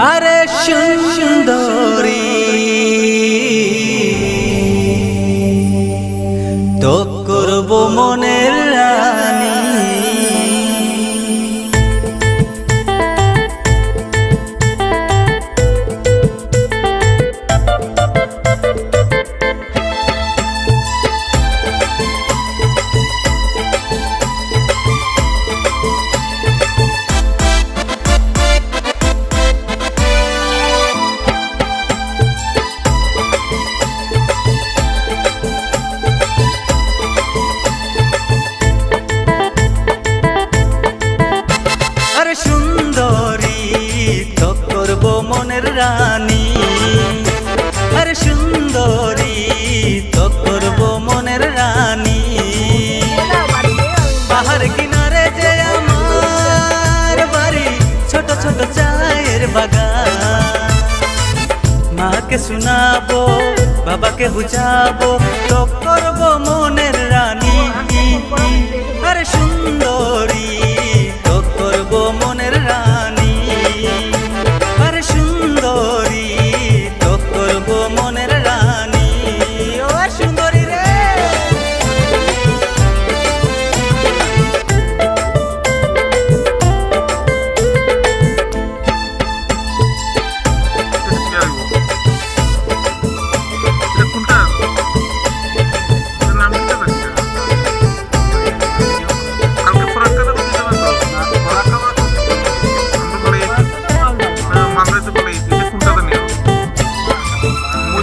আরে সুন্দরী তো করব মনের রানী। সুন্দরী তো করব মনের রানী, আরে সুন্দরী তো করব মনের রানী। পাহাড় কিনারে যে আমার বাড়ি, ছোট ছোট চায়ের বাগান। মাকে শোনাবো, বাবাকে বুঝাবো, তো করব মনের রানী। আরে সুন্দরী তো করব মনের রানী, আরে সুন্দরী তো করব মনের রানী। ও সুন্দরী রে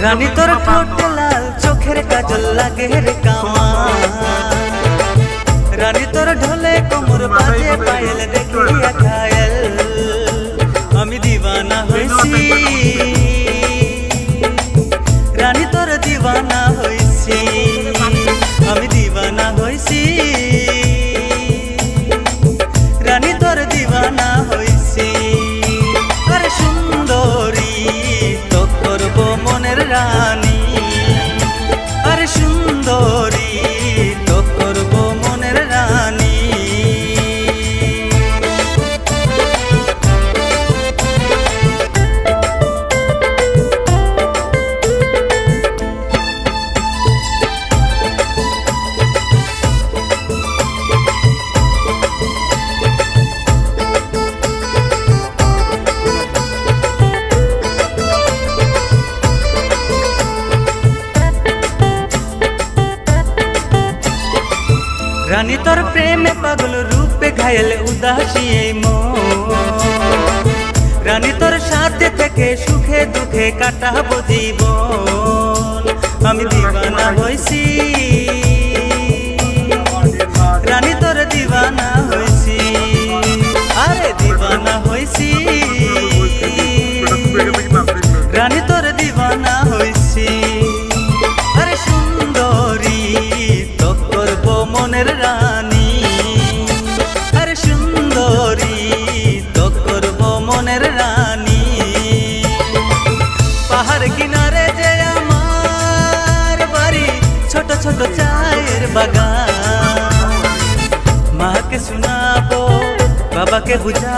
রানী তোর ঠোঁট লাল, চোখের কাজল লাগে রে কামা। রানী তোর ঢোলে কোমর বাজে পায়েল, দেখিয়া ঘায়েল আমি দিওয়ানা হইছি। রানী তোর দিওয়ানা হইছি, আমি দিওয়ানা হইছি। রানী তোর দিওয়ানা হইছি। আরে সুন্দরী তো করব মনের রানী, আরে সুন্দরী তো করব মনের রানী। রানী তোর প্রেমে পাগল, রূপে ঘায়েল উদাসী এই মন। রানী তোর সাথে থেকে সুখে দুঃখে কাটাবো জীবন, আমি দিওয়ানা হইছি। রানী তোর দিওয়ানা হইছি, আরে দিওয়ানা হইছি। রানী তোর দিওয়ানা হইছি। আরে সুন্দরী তো করব মনের রানী, আরে সুন্দরী তো করব মনের রানী। পাহাড় কিনারে যে আমার বাড়ি, ছোট ছোট চায়ের বাগান। মাকে শোনাবো, বাবাকে বুঝা